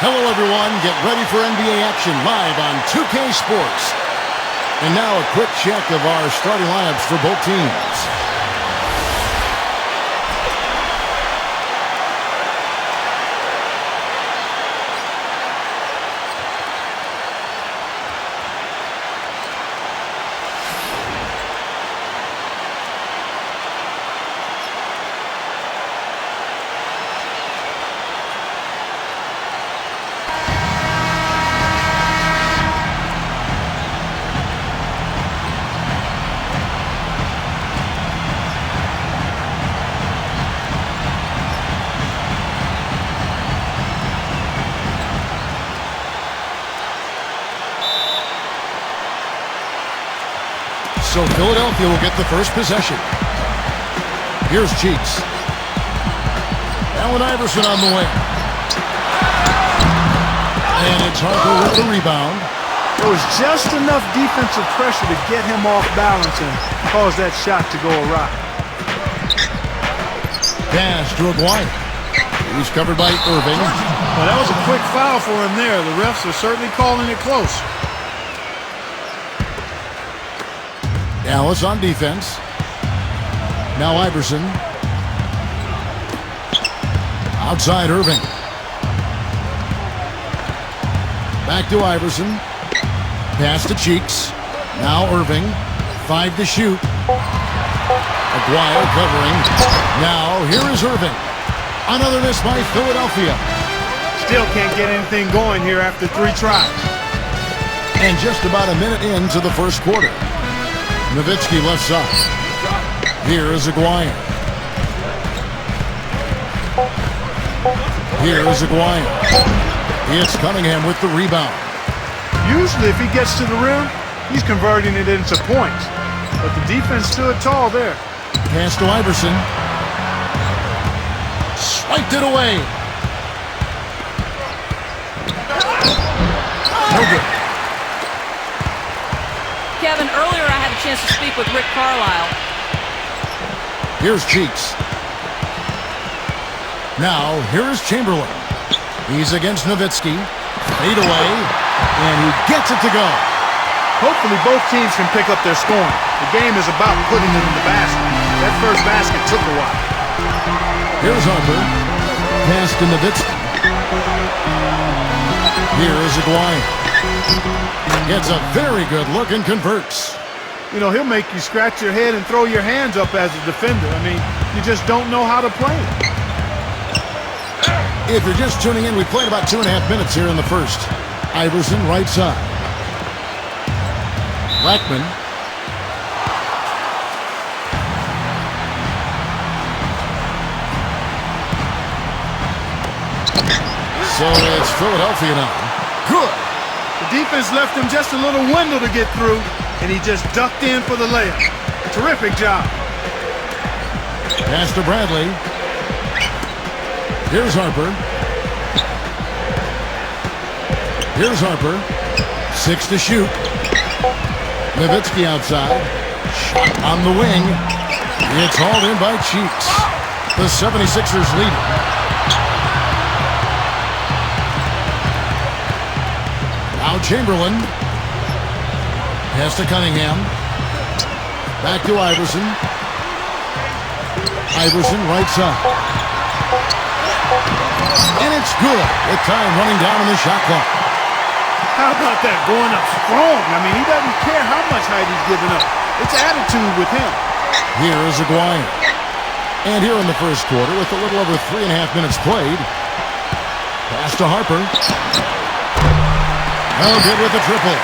Hello, everyone. Get ready for NBA action live on 2K Sports. And now a quick check of our starting lineups for both teams. So Philadelphia will get the first possession. Here's Cheeks. Allen Iverson on the wing. And it's Harper with the rebound. There was just enough defensive pressure to get him off balance and cause that shot to go awry. Pass to Aguirre. He's covered by Irving. Well, that was a quick foul for him there. The refs are certainly calling it close. Dallas on defense. Now Iverson. Outside Irving. Back to Iverson. Pass to Cheeks. Now Irving. 5 to shoot. Aguirre covering. Now here is Irving. Another miss by Philadelphia. Still can't get anything going here after 3 tries. And just about a minute into the first quarter. Nowitzki left side. Here is Aguirre. Here is Aguirre. It's Cunningham with the rebound. Usually if he gets to the rim, he's converting it into points. But the defense stood tall there. Pass to Iverson. Swiped it away. No good. Kevin, earlier I had a chance to speak with Rick Carlisle. Here's Cheeks. Now, here is Chamberlain. He's against Nowitzki. Fade away, and he gets it to go. Hopefully both teams can pick up their scoring. The game is about putting it in the basket. That first basket took a while. Here's Harper. Pass to Nowitzki. Here is Aguirre. Gets a very good look and converts. You know, he'll make you scratch your head and throw your hands up as a defender. I mean, you just don't know how to play it. If you're just tuning in, we played about 2.5 minutes here in the first. Iverson, right side. Blackman. So it's Philadelphia now. Good. The defense left him just a little window to get through, and he just ducked in for the layup. Terrific job. Pass to Bradley. Here's Harper. Here's Harper. 6 to shoot. Nowitzki outside. Shot on the wing. It's hauled in by Cheeks. The 76ers lead. Now Chamberlain. Pass to Cunningham. Back to Iverson. Iverson right side. And it's good with time running down on the shot clock. How about that? Going up strong. I mean, he doesn't care how much height he's giving up. It's attitude with him. Here is Aguirre. And here in the first quarter, with a little over 3.5 minutes played. Pass to Harper. No good with the triple.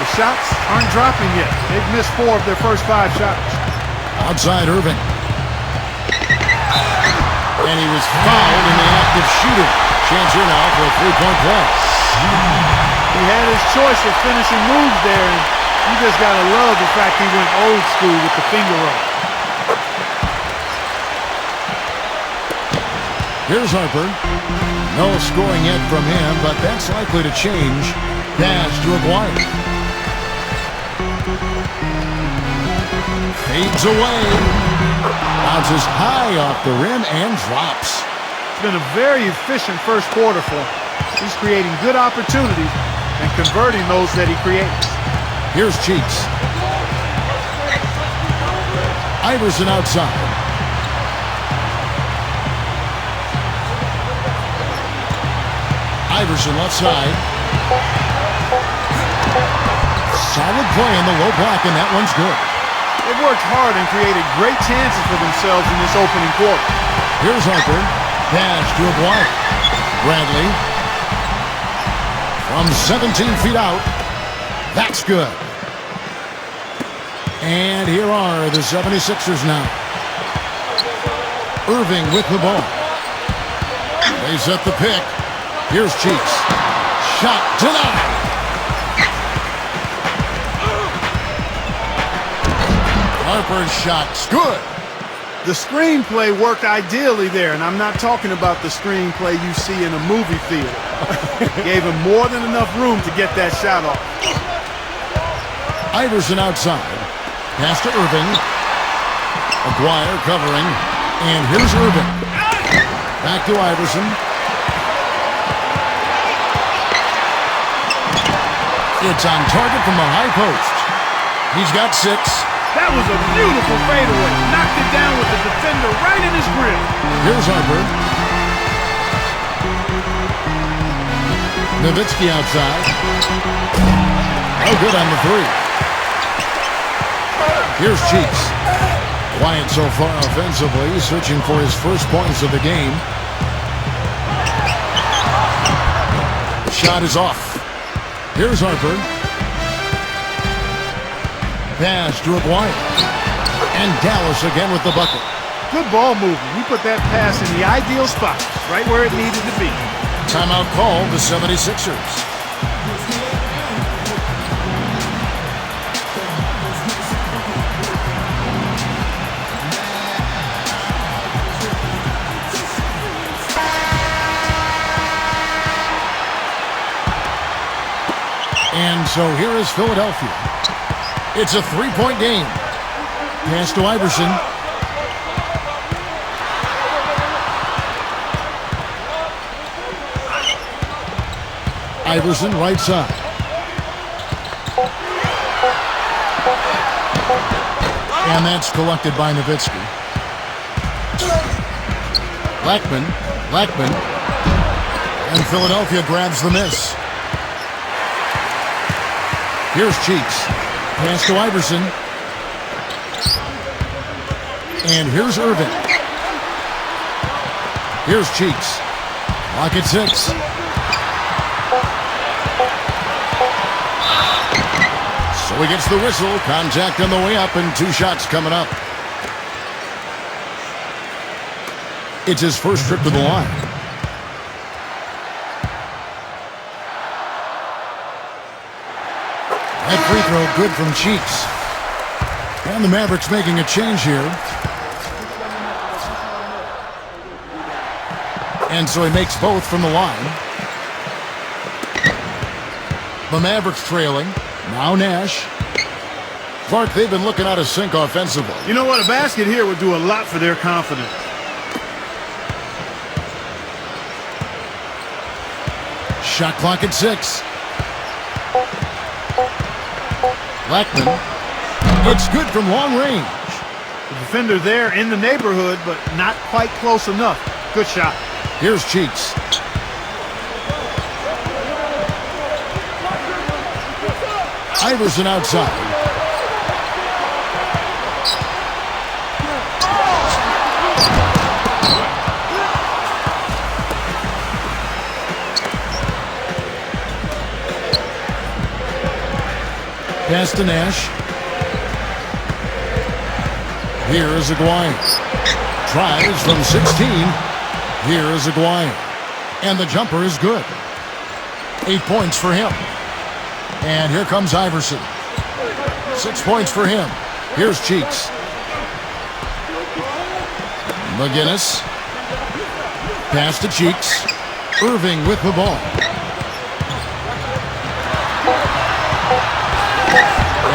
The shots aren't dropping yet. They've missed 4 of their first 5 shots. Outside Irving. And he was fouled in the act of shooting. Chance here now for a 3-point play. He had his choice of finishing moves there, and you just got to love the fact he went old school with the finger roll. Here's Harper. No scoring yet from him, but that's likely to change. Pass to Aguirre. Fades away. Bounces high off the rim and drops. It's been a very efficient first quarter for him. He's creating good opportunities and converting those that he creates. Here's Cheeks. Iverson outside. Iverson left side. Solid play in the low block, and that one's good. They've worked hard and created great chances for themselves in this opening quarter. Here's Harper. Pass to Aguirre. Bradley. From 17 feet out. That's good. And here are the 76ers now. Irving with the ball. They set the pick. Here's Cheeks. Shot denied. Harper's shot's good. The screenplay worked ideally there, and I'm not talking about the screenplay you see in a movie theater. Gave him more than enough room to get that shot off. Iverson outside. Pass to Irving. Aguirre covering. And here's Irving. Back to Iverson. It's on target from the high post. He's got 6. That was a beautiful fadeaway. Knocked it down with the defender right in his grill. Here's Harper. Nowitzki outside. Oh, good on the 3. Here's Cheeks. Quiet so far offensively, searching for his first points of the game. Shot is off. Here's Harper. Pass to Aguirre. And Dallas again with the bucket. Good ball movement. He put that pass in the ideal spot, right where it needed to be. Timeout called the 76ers. And so here is Philadelphia. It's a 3-point game. Pass to Iverson. Iverson right side. And that's collected by Nowitzki. Blackman. And Philadelphia grabs the miss. Here's Cheeks. Pass to Iverson. And here's Irving. Here's Cheeks. Clock at 6. So he gets the whistle. Contact on the way up and 2 shots coming up. It's his first trip to the line. That free throw good from Cheeks. And the Mavericks making a change here. And so he makes both from the line. The Mavericks trailing. Now Nash. Clark, they've been looking out of sync offensively. You know what? A basket here would do a lot for their confidence. Shot clock at 6. Blackman. It's good from long range. The defender there in the neighborhood, but not quite close enough. Good shot. Here's Cheeks. Iverson outside. Pass to Nash. Here is Aguirre. Tries from 16. Here is Aguirre. And the jumper is good. 8 points for him. And here comes Iverson. 6 points for him. Here's Cheeks. McGinnis. Pass to Cheeks. Irving with the ball.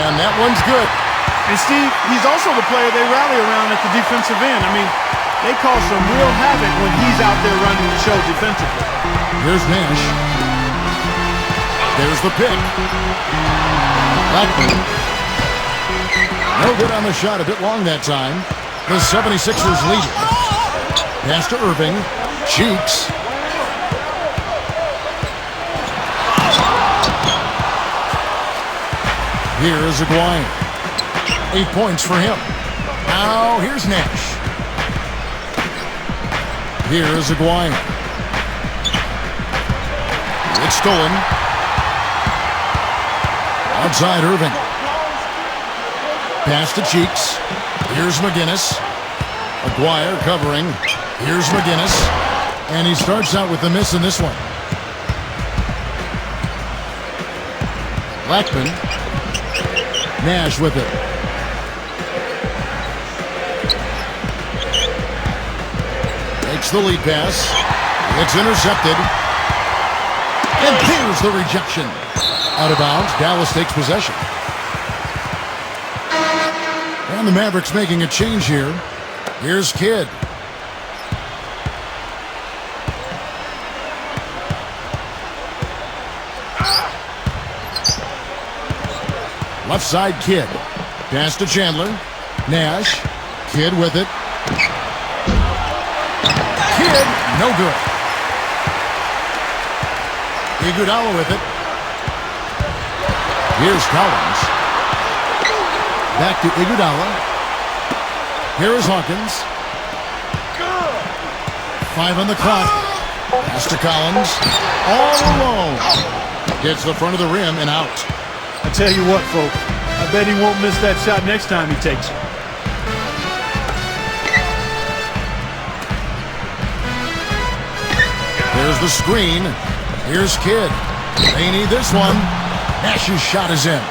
And that one's good. And Steve, he's also the player they rally around at the defensive end. I mean, they cause some real havoc when he's out there running the show defensively. Here's Nash. There's the pick. Blackman. No good on the shot. A bit long that time. The 76ers lead it. Pass to Irving. Cheeks. Here is Aguirre. 8 points for him. Now here's Nash. Here is Aguirre. It's stolen. Outside Irving. Pass to Cheeks. Here's McGinnis. Aguirre covering. Here's McGinnis. And he starts out with the miss in this one. Blackman. Nash with it. Takes the lead pass. It's intercepted. And there's the rejection. Out of bounds. Dallas takes possession. And the Mavericks making a change here. Here's Kidd. Left side, Kidd. Pass to Chandler. Nash. Kidd with it. Kidd, no good. Iguodala with it. Here's Collins. Back to Iguodala. Here is Hawkins. 5 on the clock. Pass to Collins. All alone. Hits the front of the rim and out. I tell you what, folks. I bet he won't miss that shot next time he takes it. There's the screen. Here's Kidd. They need this one. Nash's shot is in.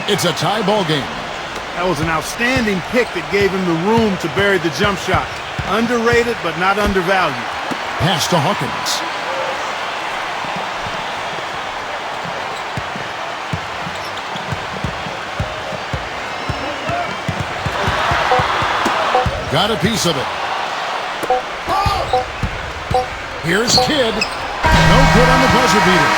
It's a tie ball game. That was an outstanding pick that gave him the room to bury the jump shot. Underrated, but not undervalued. Pass to Hawkins. Got a piece of it. Here's Kidd. No good on the buzzer beater.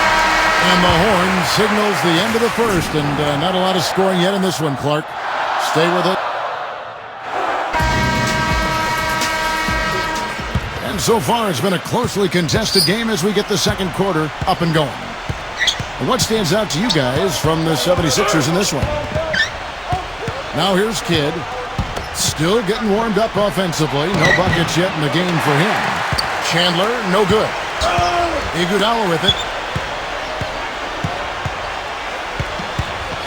And the horn signals the end of the first. And not a lot of scoring yet in this one, Clark. Stay with it. And so far, it's been a closely contested game as we get the second quarter up and going. And what stands out to you guys from the 76ers in this one? Now here's Kidd. Still getting warmed up offensively. No buckets yet in the game for him. Chandler, no good. Iguodala with it.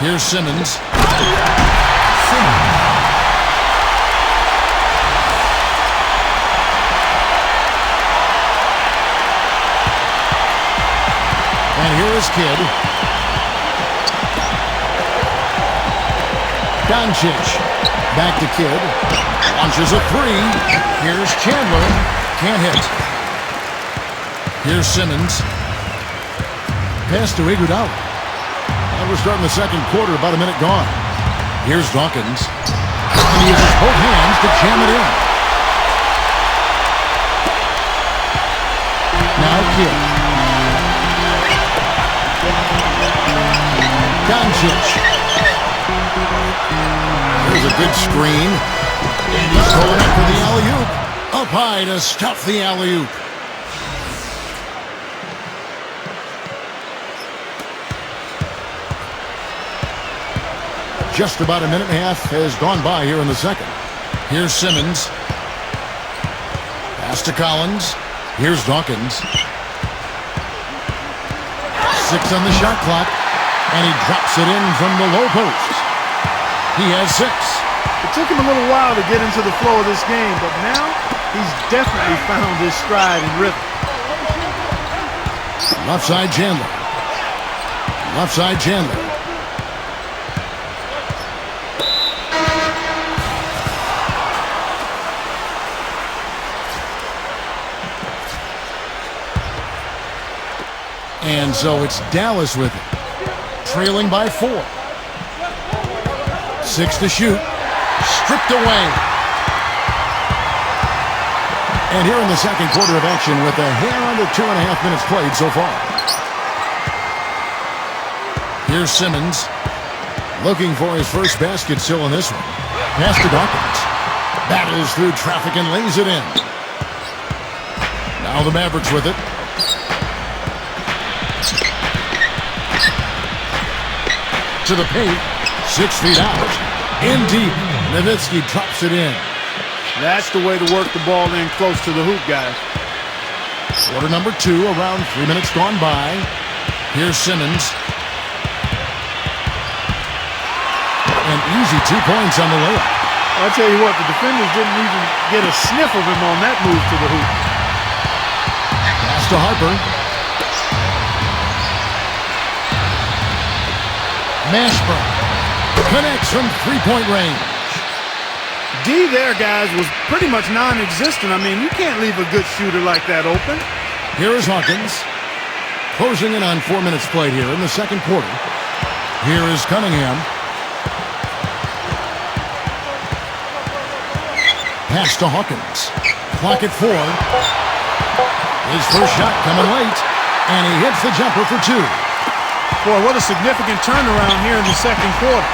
Here's Simmons. And here is Kidd. Doncic. Back to Kidd. Launches a three. Here's Chandler. Can't hit. Here's Simmons. Pass to Iguodala. And we're starting the second quarter, about a minute gone. Here's Dawkins. And he uses both hands to jam it in. Now Kidd. Doncic. There's a good screen. And he's going up for the alley-oop. Up high to stuff the alley-oop. Just about a minute and a half has gone by here in the second. Here's Simmons. Pass to Collins. Here's Dawkins. 6 on the shot clock. And he drops it in from the low post. He has 6. It took him a little while to get into the flow of this game, but now he's definitely found his stride and rhythm. Left side Chandler. Left side Chandler. And so it's Dallas with it. Trailing by 4. 6 to shoot. Stripped away. And here in the second quarter of action with a hair under 2.5 minutes played so far. Here's Simmons. Looking for his first basket still in this one. Pass to Dawkins. Battles through traffic and lays it in. Now the Mavericks with it. To the paint. 6 feet out. In deep. Nowitzki drops it in. That's the way to work the ball in close to the hoop, guys. Quarter number 2, around 3 minutes gone by. Here's Simmons. An easy 2 points on the layup. I'll tell you what, the defenders didn't even get a sniff of him on that move to the hoop. Pass to Harper. Mashburn connects from 3-point range. D there, guys, was pretty much non-existent. I mean, you can't leave a good shooter like that open. Here is Hawkins. Closing in on 4 minutes played here in the second quarter. Here is Cunningham. Pass to Hawkins. Clock at 4. His first shot coming late, and he hits the jumper for 2. Boy, what a significant turnaround here in the second quarter,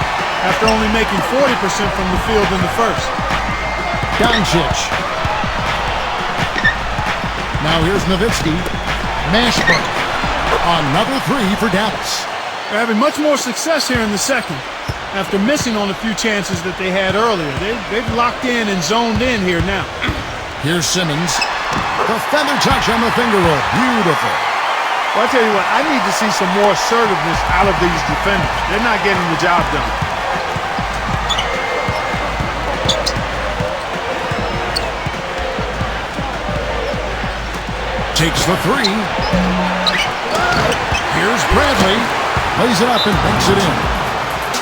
after only making 40% from the field in the first. Doncic. Now here's Nowitzki. Mashburn. Another 3 for Dallas. They're having much more success here in the second, after missing on a few chances that they had earlier. They've locked in and zoned in here now. Here's Simmons. The feather touch on the finger roll. Beautiful. Well, I tell you what, I need to see some more assertiveness out of these defenders. They're not getting the job done. Takes the 3. Here's Bradley. Lays it up and banks it in.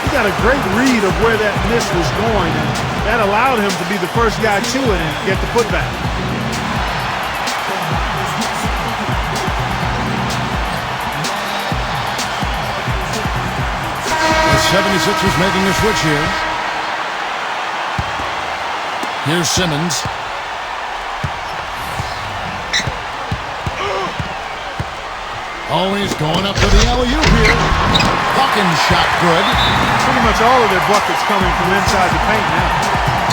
He got a great read of where that miss was going, and that allowed him to be the first guy to it and get the putback. The 76ers making a switch here. Here's Simmons. Always going up for the alley-oop here. Hawkins shot good. Pretty much all of their buckets coming from inside the paint now.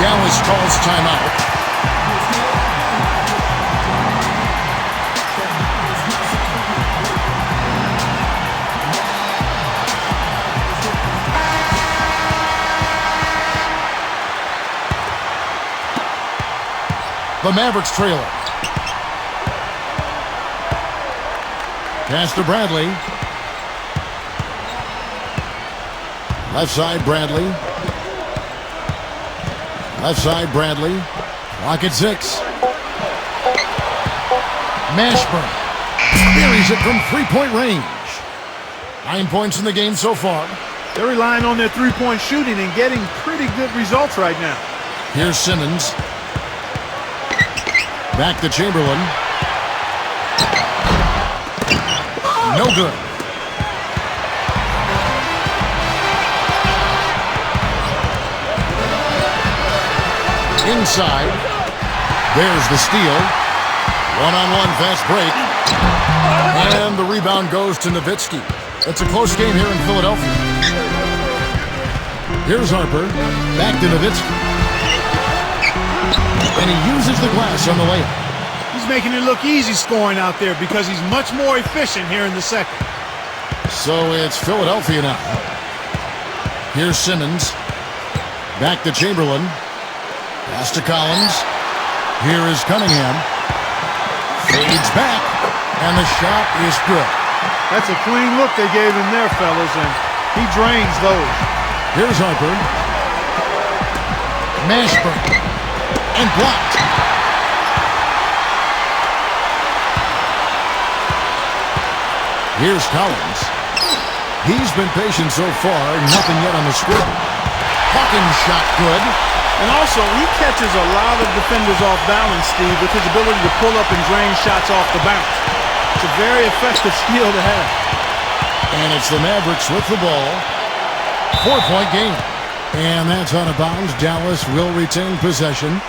Dallas calls timeout. The Mavericks trailer. Pass to Bradley. Left side, Bradley. Left side, Bradley. Clock at 6. Mashburn buries it from 3-point range. 9 points in the game so far. They're relying on their three-point shooting and getting pretty good results right now. Here's Simmons. Back to Chamberlain. No good. Inside. There's the steal. One-on-one fast break. And the rebound goes to Nowitzki. It's a close game here in Philadelphia. Here's Harper. Back to Nowitzki. And he uses the glass on the layup. He's making it look easy scoring out there because he's much more efficient here in the second. So it's Philadelphia now. Here's Simmons. Back to Chamberlain. Pass to Collins. Here is Cunningham. Fades back. And the shot is good. That's a clean look they gave him there, fellas, and he drains those. Here's Harper. Mashburn. And blocked. Here's Collins. He's been patient so far. Nothing yet on the scoreboard. Hawkins shot good. And also, he catches a lot of defenders off balance, Steve, with his ability to pull up and drain shots off the bounce. It's a very effective skill to have. And it's the Mavericks with the ball. 4-point game. And that's out of bounds. Dallas will retain possession.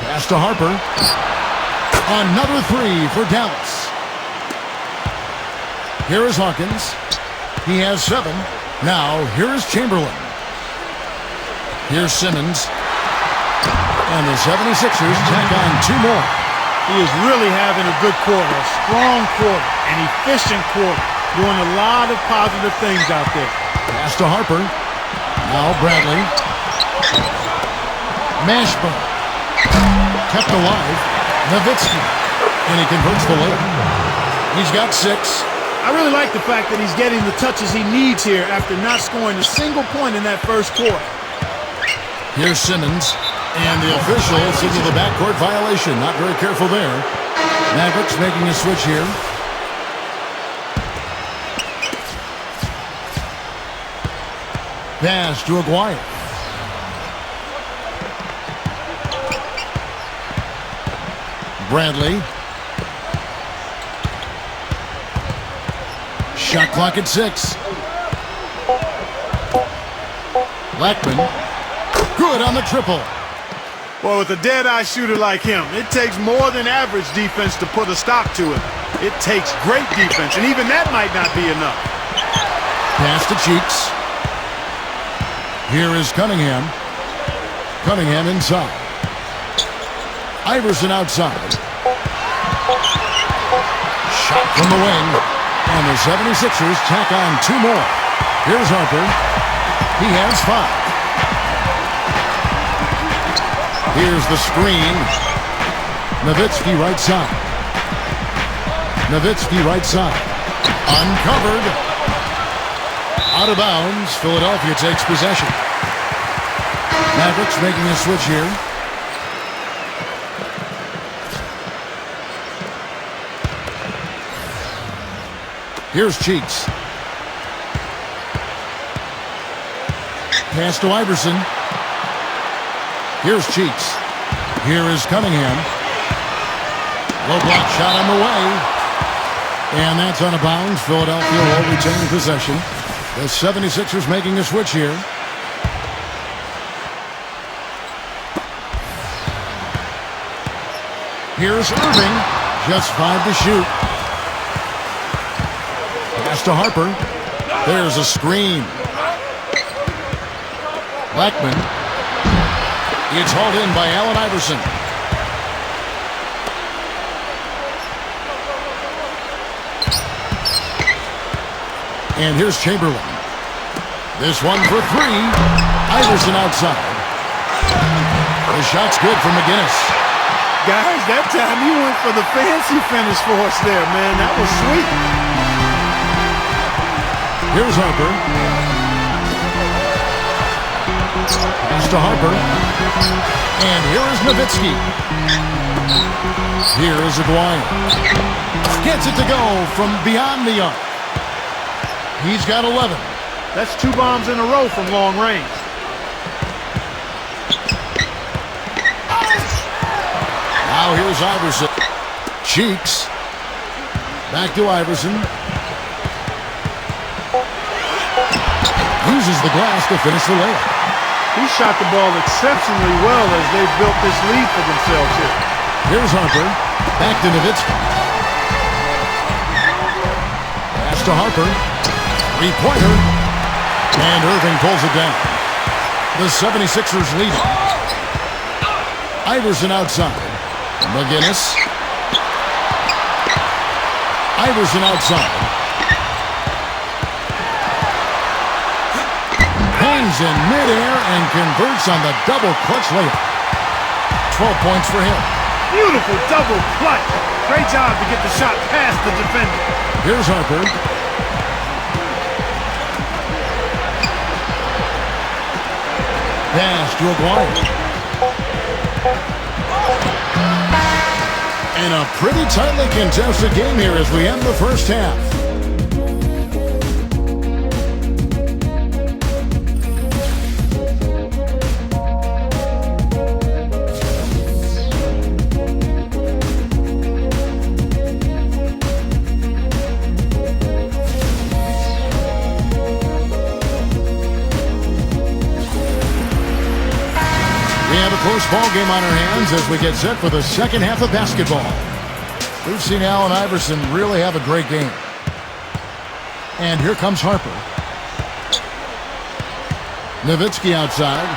Pass to Harper. Another three for Dallas. Here is Hawkins. He has 7. Now, here is Chamberlain. Here's Simmons. And the 76ers tack on 2 more. He is really having a good quarter, a strong quarter, an efficient quarter, doing a lot of positive things out there. Pass to Harper. Now Bradley. Mashburn. Kept alive. Nowitzki. And he converts the layup. He's got 6. I really like the fact that he's getting the touches he needs here after not scoring a single point in that first quarter. Here's Simmons. And the official signaled the backcourt violation. Not very careful there. Mavericks making a switch here. Pass to Aguirre. Bradley. Shot clock at 6. Lackman. Good on the triple. Well, with a dead-eye shooter like him, it takes more than average defense to put a stop to it. It takes great defense, and even that might not be enough. Pass to Cheeks. Here is Cunningham. Cunningham inside. Iverson outside. Shot from the wing. And the 76ers tack on 2 more. Here's Harper. He has 5. Here's the screen. Nowitzki right side. Nowitzki right side. Uncovered. Out of bounds. Philadelphia takes possession. Mavericks making a switch here. Here's Cheeks. Pass to Iverson. Here's Cheeks. Here is Cunningham. Low block shot on the way. And that's out of bounds. Philadelphia will retain possession. The 76ers making a switch here. Here's Irving. Just 5 to shoot. Pass to Harper. There's a screen. Lackman. It's hauled in by Allen Iverson. And here's Chamberlain. This one for 3. Iverson outside. The shot's good for McGinnis. Guys, that time you went for the fancy finish for us there, man. That was sweet. Here's Harper. Pass to Harper. And here is Nowitzki. Here is Aguirre. Gets it to go from beyond the arc. He's got 11. That's 2 bombs in a row from long range. Now here's Iverson. Cheeks. Back to Iverson. Uses the glass to finish the layup. He shot the ball exceptionally well as they've built this lead for themselves here. Here's Harper. Back to Nowitzki. Pass to Harper. 3-pointer. And Irving pulls it down. The 76ers lead. Iverson outside. McGinnis. Iverson outside. Hangs in midair and converts on the double clutch layup. 12 points for him. Beautiful double clutch. Great job to get the shot past the defender. Here's Harper. Pass to Aguirre. And a pretty tightly contested game here as we end the first half. ball game on our hands as we get set for the second half of basketball. We've seen Allen Iverson really have a great game. And here comes Harper. Nowitzki outside.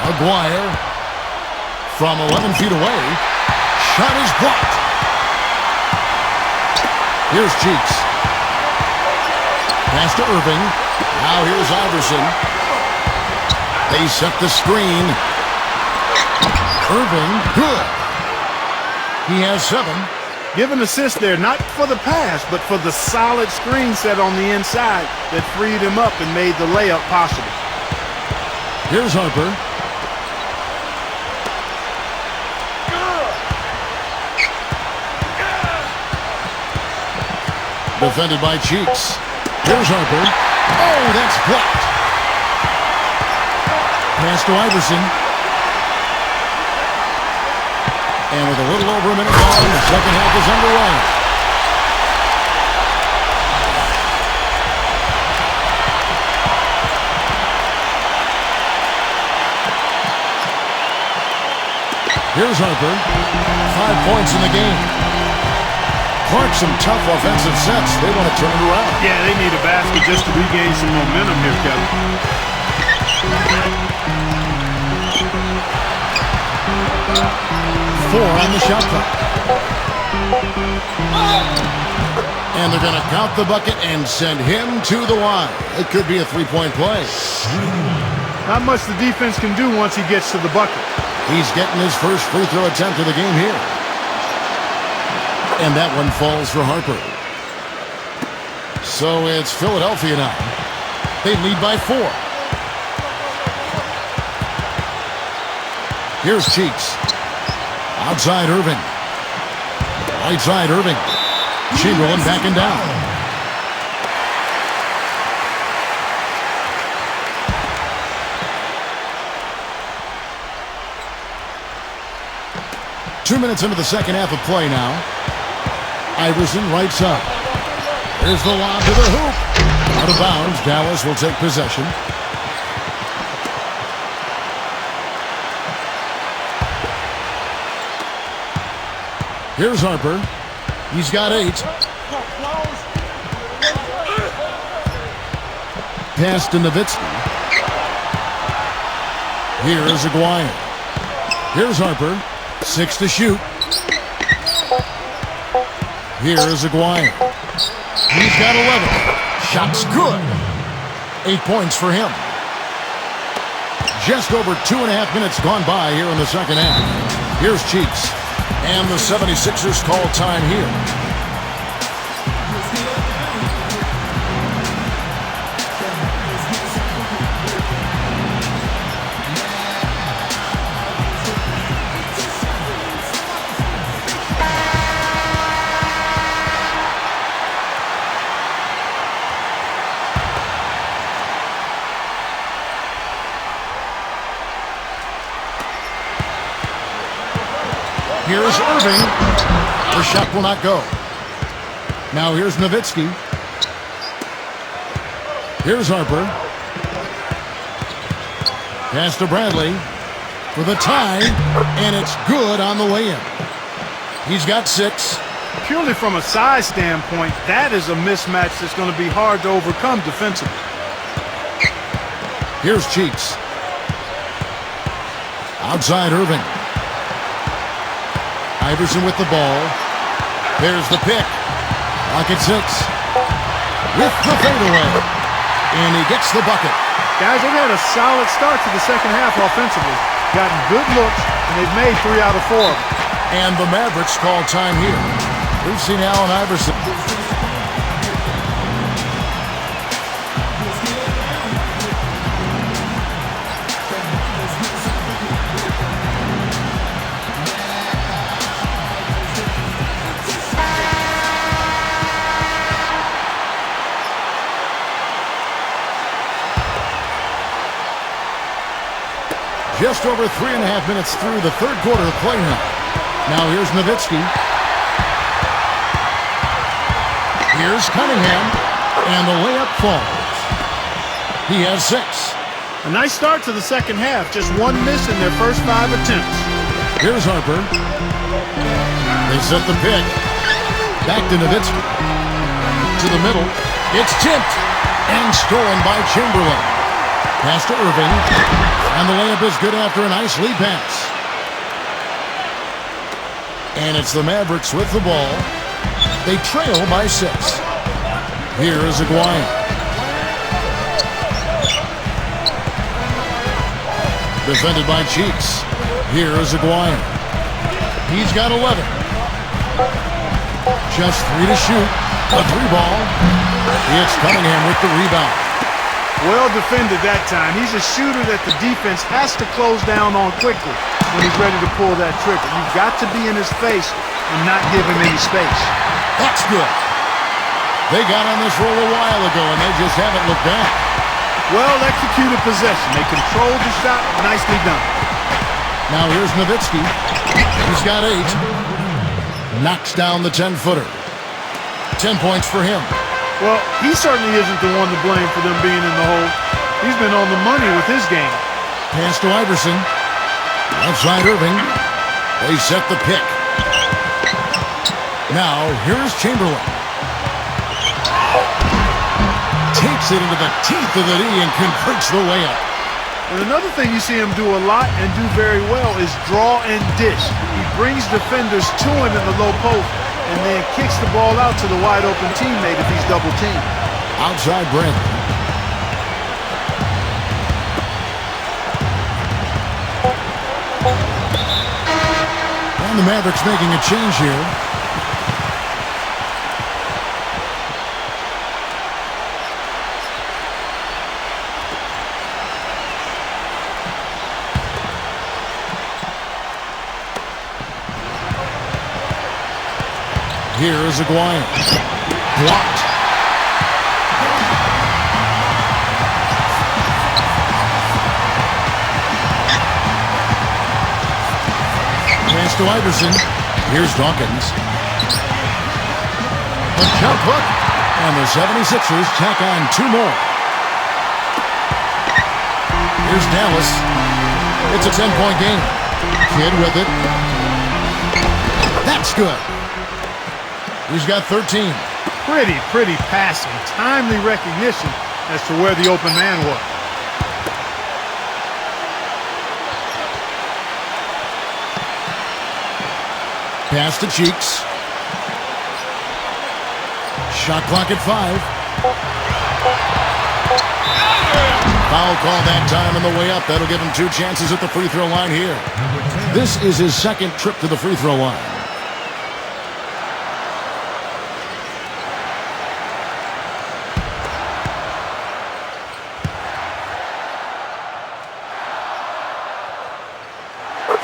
Aguirre from 11 feet away. Shot is blocked. Here's Cheeks. Pass to Irving. Now here's Iverson. They set the screen. Irving, good. He has 7. Give an assist there, not for the pass, but for the solid screen set on the inside that freed him up and made the layup possible. Here's Harper. Defended by Cheeks. Here's Harper. Oh, that's blocked. Pass to Iverson. And with a little over a minute gone, the second half is underway. Here's Harper. 5 points in the game. Clark, some tough offensive sets. They want to turn it around. Yeah, they need a basket just to regain some momentum here, Kevin. 4 on the shot clock. And they're going to count the bucket and send him to the line. It could be a three-point play. Not much the defense can do once he gets to the bucket. He's getting his first free throw attempt of the game here. And that one falls for Harper. So it's Philadelphia now. They lead by 4. Here's Cheeks. Outside Irving. Right side Irving. Chamberlain backing down. Two minutes into the second half of play now. Iverson right side. Here's the lob to the hoop. Out of bounds. Dallas will take possession. Here's Harper. He's got 8. Pass to Nowitzki. Here is Aguirre. Here's Harper. 6 to shoot. Here is Aguirre. He's got 11. Shot's good. 8 points for him. Just over 2.5 minutes gone by here in the second half. Here's Cheeks. And the 76ers call time here. Here's Irving. The shot will not go. Now here's Nowitzki. Here's Harper. Pass to Bradley for the tie, and it's good on the way in. He's got 6. Purely from a size standpoint, that is a mismatch that's going to be hard to overcome defensively. Here's Cheeks. Outside Irving. Iverson with the ball. There's the pick. Pocket 6. With the fadeaway. And he gets the bucket. Guys, they've had a solid start to the second half offensively. Gotten good looks, and they've made 3 out of 4 of them. And the Mavericks call time here. We've seen Allen Iverson. Just over 3.5 minutes through the third quarter of play now. Now here's Nowitzki. Here's Cunningham. And the layup falls. He has 6. A nice start to the second half. Just one miss in their first 5 attempts. Here's Harper. They set the pick. Back to Nowitzki. To the middle. It's tipped and stolen by Chamberlain. Pass to Irving. And the layup is good after a nice lead pass. And it's the Mavericks with the ball. They trail by 6. Here is Aguirre. Defended by Cheeks. Here is Aguirre. He's got 11. Just 3 to shoot. A 3-ball. It's Cunningham with the rebound. Well defended that time. He's a shooter that the defense has to close down on quickly when he's ready to pull that trigger. You've got to be in his face and not give him any space. That's good. They got on this roll a while ago, and they just haven't looked back. Well-executed possession. They controlled the shot. Nicely done. Now here's Nowitzki. He's got 8. Knocks down the 10-footer. 10 points for him. Well, he certainly isn't the one to blame for them being in the hole. He's been on the money with his game. Pass to Iverson. Outside Irving. They set the pick. Now here's Chamberlain. Takes it into the teeth of the knee and converts the layup. And another thing you see him do a lot and do very well is draw and dish. He brings defenders to him in the low post and then kicks the ball out to the wide open teammate if he's double teamed. Outside Brent. And the Mavericks making a change here. Here is Aguirre. Blocked. Pass to Iverson. Here's Dawkins. A jump hook. And the 76ers tack on 2 more. Here's Dallas. It's a 10-point game. Kidd with it. That's good. He's got 13. Pretty passing. Timely recognition as to where the open man was. Pass to Cheeks. Shot clock at 5. Foul call that time on the way up. That'll give him 2 chances at the free throw line here. This is his second trip to the free throw line.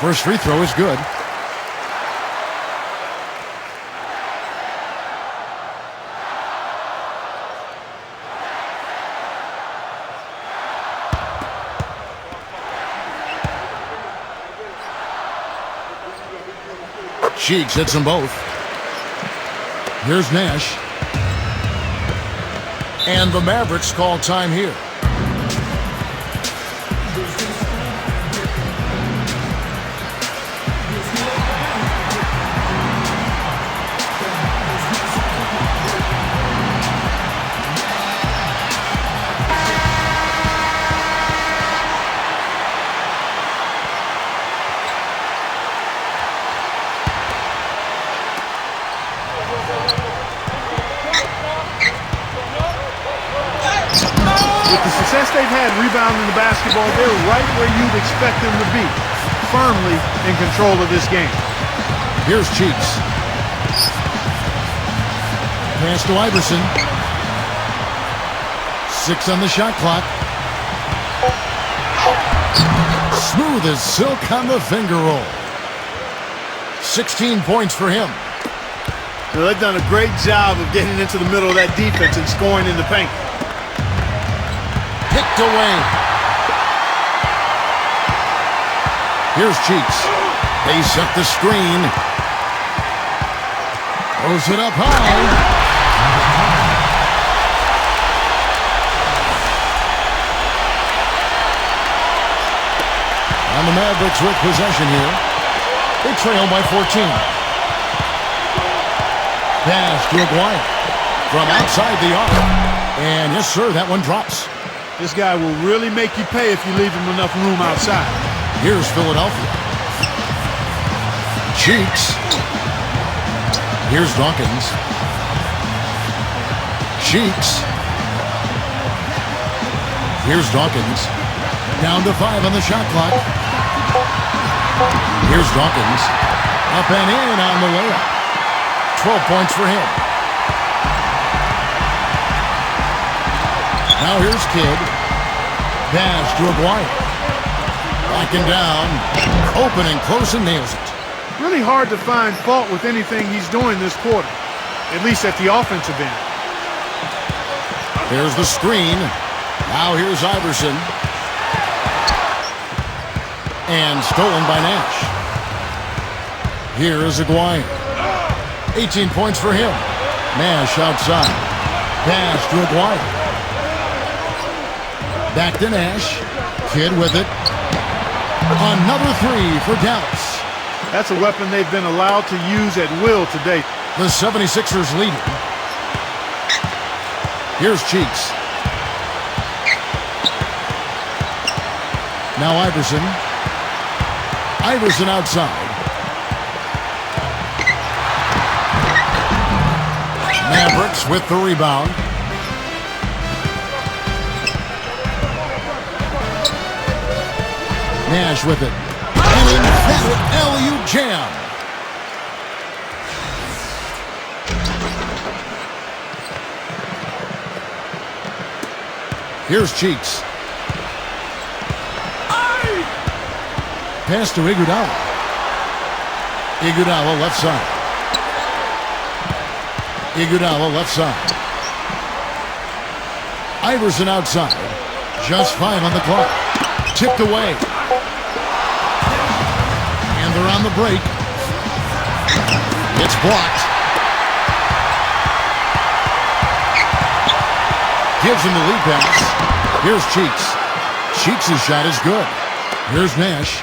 First free throw is good. Cheeks hits them both. Here's Nash. And the Mavericks call time here. With the success they've had rebounding the basketball, they're right where you'd expect them to be, firmly in control of this game. Here's Cheeks. Pass to Iverson. 6 on the shot clock. Smooth as silk on the finger roll. 16 points for him. Well, they've done a great job of getting into the middle of that defense and scoring in the paint. Picked away. Here's Cheeks. They set the screen. Throws it up high. And the Mavericks with possession here. They trail by 14. Pass to Aguirre from outside the arc. And yes, sir, that one drops. This guy will really make you pay if you leave him enough room outside. Here's Philadelphia. Cheeks. Here's Dawkins. Cheeks. Here's Dawkins. Down to 5 on the shot clock. Here's Dawkins. Up and in on the layup. 12 points for him. Now here's Kidd. Pass to Aguirre. Backing down. Open and close and nails it. Really hard to find fault with anything he's doing this quarter, at least at the offensive end. There's the screen. Now here's Iverson. And stolen by Nash. Here is Aguirre. 18 points for him. Nash outside. Pass to Aguirre. Back to Nash. Kidd with it. Another three for Dallas. That's a weapon they've been allowed to use at will today. The 76ers leading. Here's Cheeks. Now Iverson. Iverson outside. Mavericks with the rebound. Nash with it. An emphatic alley-oop jam. Here's Cheeks. Pass to Iguodala. Iguodala left side. Iguodala left side. Iverson outside. Just 5 on the clock. Tipped away. And they're on the break. It's blocked. Gives him the lead pass. Here's Cheeks. Cheeks' shot is good. Here's Nash.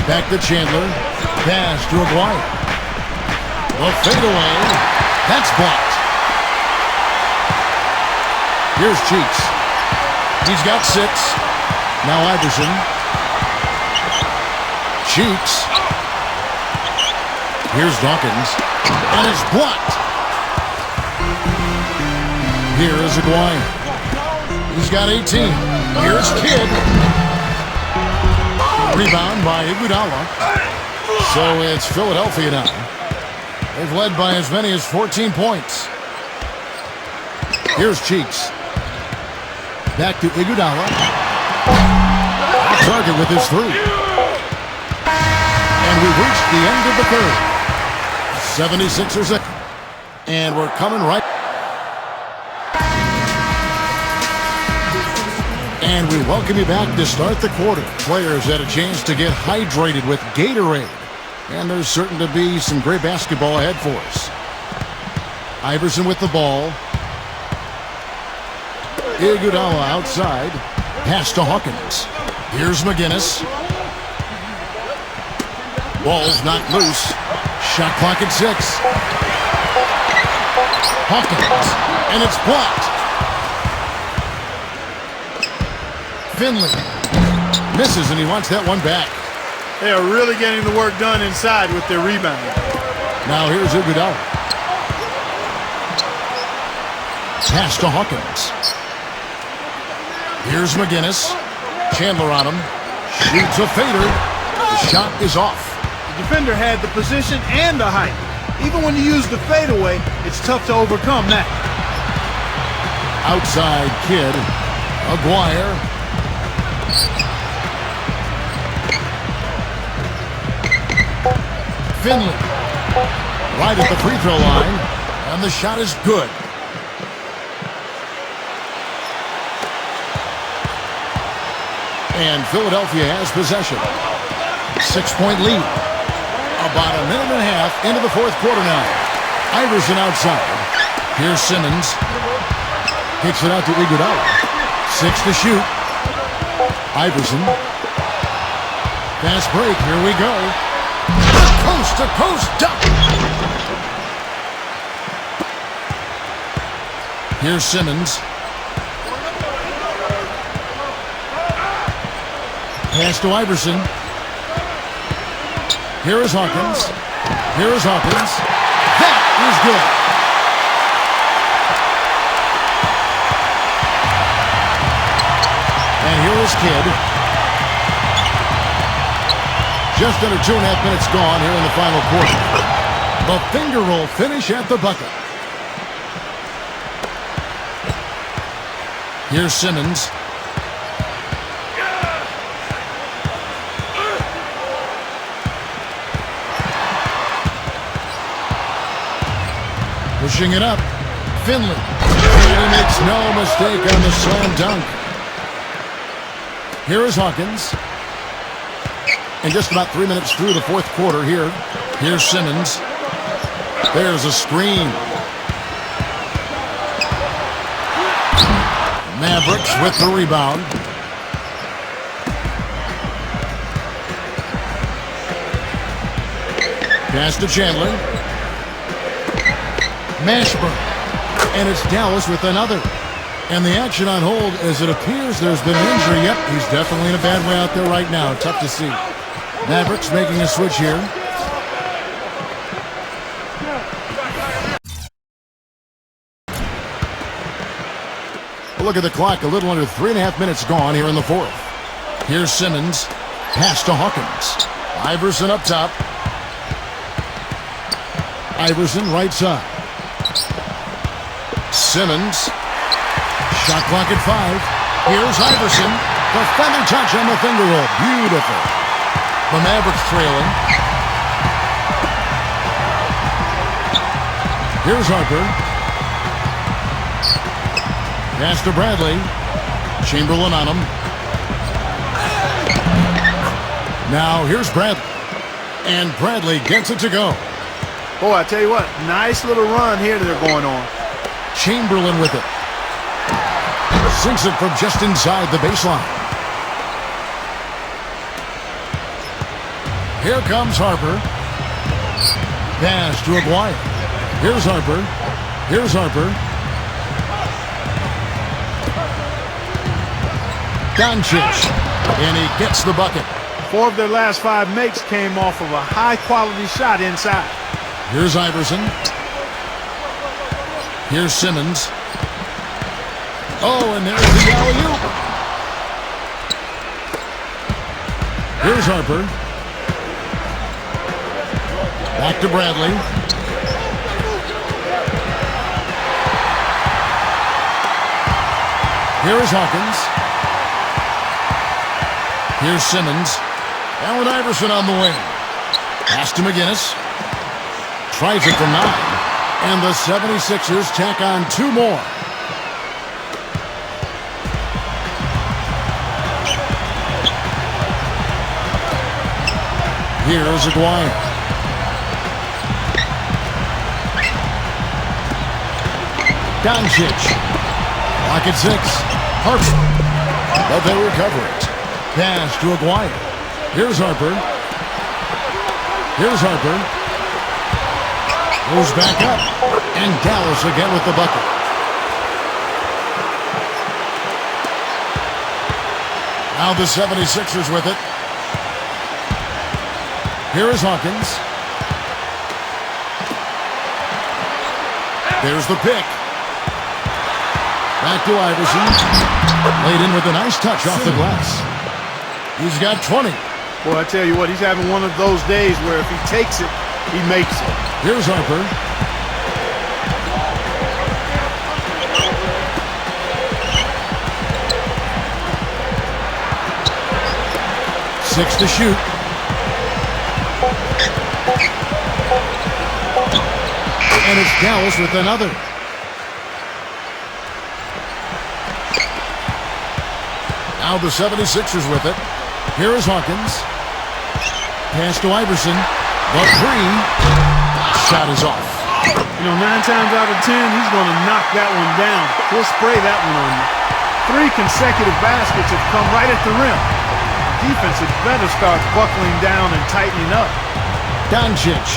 Back to Chandler. Pass to Aguirre. The fadeaway. That's blocked. Here's Cheeks. He's got 6. Now Iverson. Cheeks. Here's Dawkins. And it's blocked. Here is Aguirre. He's got 18. Here's Kidd. Rebound by Iguodala. So it's Philadelphia now. They've led by as many as 14 points. Here's Cheeks. Back to Iguodala. Target with his 3. And we've reached the end of the third. 76ers. And we're coming right. And we welcome you back to start the quarter. Players had a chance to get hydrated with Gatorade. And there's certain to be some great basketball ahead for us. Iverson with the ball. Iguodala outside. Pass to Hawkins. Here's McGinnis. Ball's knocked loose. Shot clock at 6. Hawkins. And it's blocked. Finley misses, and he wants that one back. They are really getting the work done inside with their rebound. Now here's Iguodala. Pass to Hawkins. Here's McGinnis. Chandler on him. Shoots a fader. The shot is off. The defender had the position and the height. Even when you use the fadeaway, it's tough to overcome that. Outside Kidd. Aguirre. Finley. Right at the free throw line. And the shot is good. And Philadelphia has possession. 6-point lead. About a minute and a half into the fourth quarter now. Iverson outside. Here's Simmons. Kicks it out to Iguodala. 6 to shoot. Iverson. Fast break. Here we go. Coast to coast dunk. Here's Simmons. Pass to Iverson. Here is Hawkins. Here is Hawkins. That is good. And here is Kidd. Just under 2.5 minutes gone here in the final quarter. The finger roll finish at the bucket. Here's Simmons. Pushing it up. Finley. And he makes no mistake on the slam dunk. Here is Hawkins. And just about 3 minutes through the fourth quarter here. Here's Simmons. There's a screen. Mavericks with the rebound. Pass to Chandler. Mashburn. And it's Dallas with another. And the action on hold as it appears there's been an injury. Yep, he's definitely in a bad way out there right now. Tough to see. Mavericks making a switch here. Look at the clock. A little under 3.5 minutes gone here in the fourth. Here's Simmons. Pass to Hawkins. Iverson up top. Iverson right side. Simmons. Shot clock at 5. Here's Iverson. The feather touch on the finger roll. Beautiful. The Mavericks trailing. Here's Harper. Pass to Bradley. Chamberlain on him. Now here's Bradley. And Bradley gets it to go. Boy, I tell you what, nice little run here that they're going on. Chamberlain with it. Sinks it from just inside the baseline. Here comes Harper. Pass to Aguirre. Here's Harper. Here's Harper. Doncic. And he gets the bucket. 4 of their last 5 makes came off of a high-quality shot inside. Here's Iverson. Here's Simmons. Oh, and there's the alley-oop. Here's Harper. Back to Bradley. Here is Hawkins. Here's Simmons. Allen Iverson on the wing. Pass to McGinnis. Tries it from 9. And the 76ers tack on 2 more. Here's Aguirre. Doncic. Lock at 6. Harper. But they recover it. Pass to Aguirre. Here's Harper. Here's Harper. Goes back up. And Dallas again with the bucket. Now the 76ers with it. Here is Hawkins. There's the pick. Back to Iverson. Laid in with a nice touch off the glass. He's got 20. Boy, I tell you what, he's having one of those days where if he takes it, he makes it. Here's Harper. Six to shoot. And it's Dallas with another. Now the 76ers with it. Here is Hawkins. Pass to Iverson. The 3. Shot is off. You know, 9 times out of 10, he's going to knock that one down. He'll spray that one on you. 3 consecutive baskets have come right at the rim. Defense had better start buckling down and tightening up. Doncic.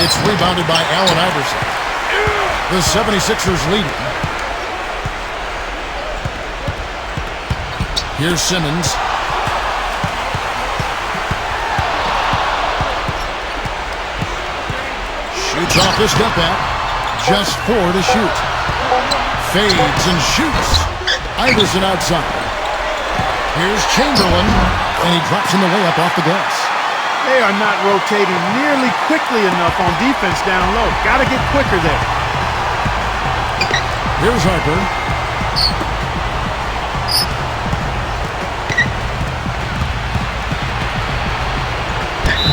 It's rebounded by Allen Iverson. The 76ers leading. Here's Simmons. Shoots off the step back. Just 4 to shoot. Fades and shoots. Iverson outside. Here's Chamberlain. And he drops in the layup off the glass. They are not rotating nearly quickly enough on defense down low. Got to get quicker there. Here's Harper.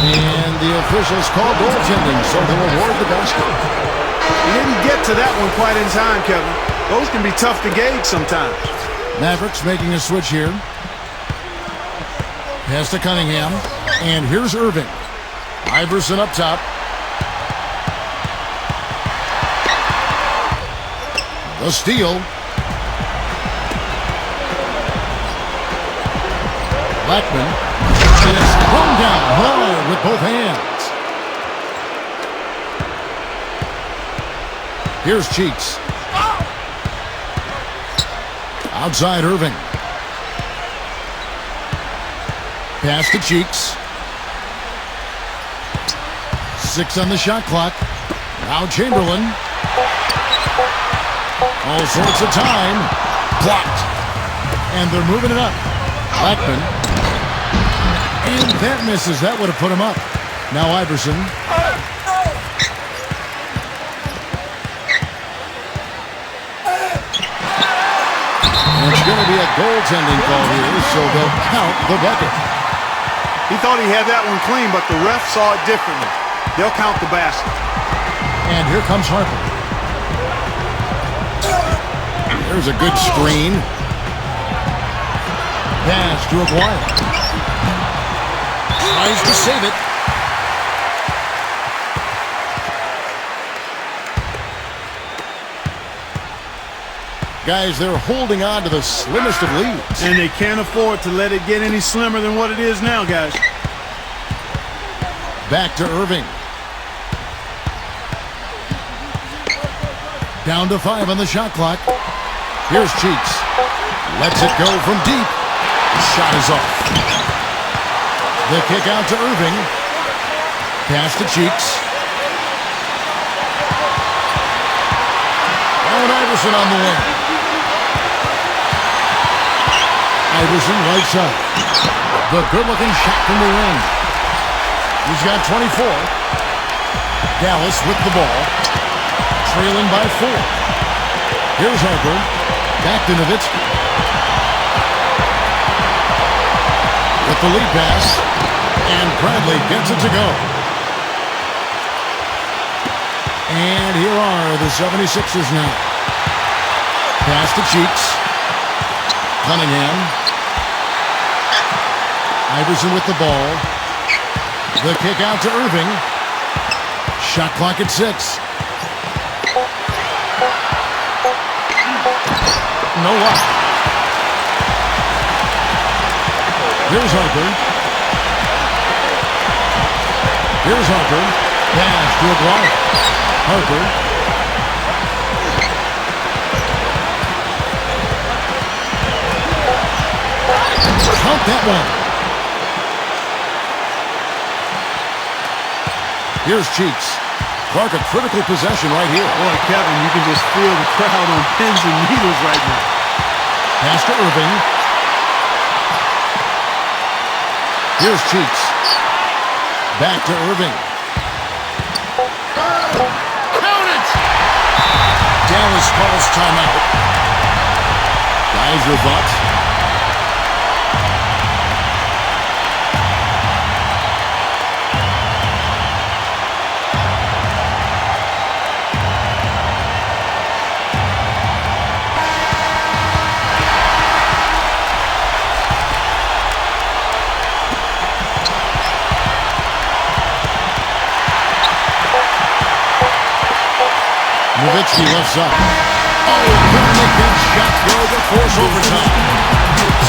And the officials call goaltending, so they'll award the basket. He didn't get to that one quite in time, Kevin. Those can be tough to gauge sometimes. Mavericks making a switch here. Pass to Cunningham. And here's Irving. Iverson up top. The steal. Blackman is thrown down hard with both hands. Here's Cheeks. Outside Irving. Pass to Cheeks. 6 on the shot clock. Now Chamberlain. All sorts of time. Blocked. And they're moving it up. Blackman. And that misses. That would have put him up. Now Iverson. And it's going to be a goaltending call here, so they'll count the bucket. He thought he had that one clean, but the ref saw it differently. They'll count the basket. And here comes Harper. There's a good screen. Pass to Aguirre. Tries to save it. Guys, they're holding on to the slimmest of leads. And they can't afford to let it get any slimmer than what it is now, guys. Back to Irving. Down to 5 on the shot clock. Here's Cheeks. Lets it go from deep. Shot is off. The kick out to Irving. Pass to Cheeks. Allen Iverson on the wing. Iverson right side. The good-looking shot from the wing. He's got 24. Dallas with the ball. Trailing by 4. Here's Harper. Back to Nowitzki. With the lead pass. And Bradley gets it to go. And here are the 76ers now. Pass to Cheeks. Cunningham. Iverson with the ball. The kick out to Irving. Shot clock at 6. No luck. Here's Harper. Pass to Aguirre. Harper. Count that one. Here's Cheeks. Clark, a critical possession right here. Boy, Kevin, you can just feel the crowd on pins and needles right now. Pass to Irving. Here's Cheeks. Back to Irving. Count it! Dallas calls timeout. Guys, your thoughts? Nowitzki lifts up. Oh, couldn't make that shot go to force overtime.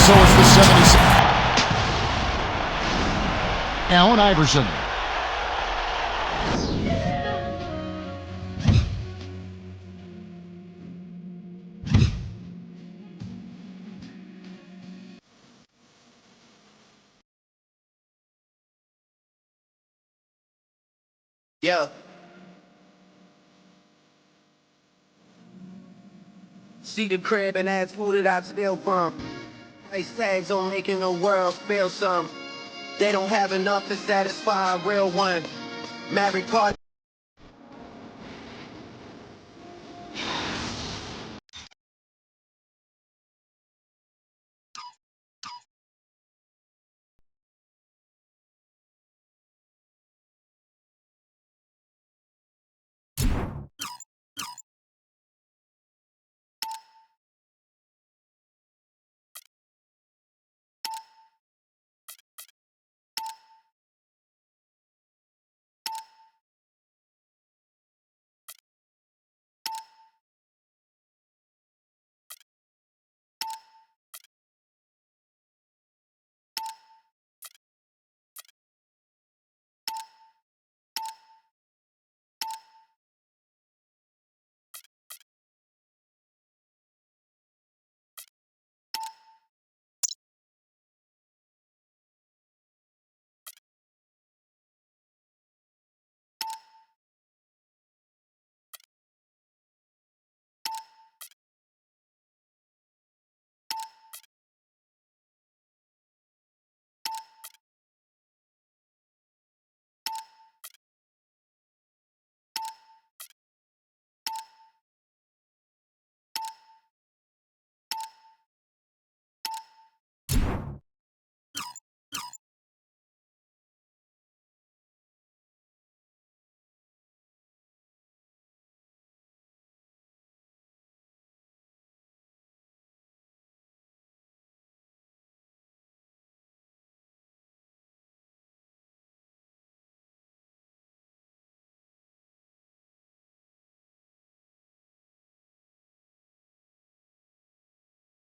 So it's the 76. Allen Iverson. Yeah. See the crib and ask who did I steal from. Price tags on making the world feel some. They don't have enough to satisfy a real one. Maverick party.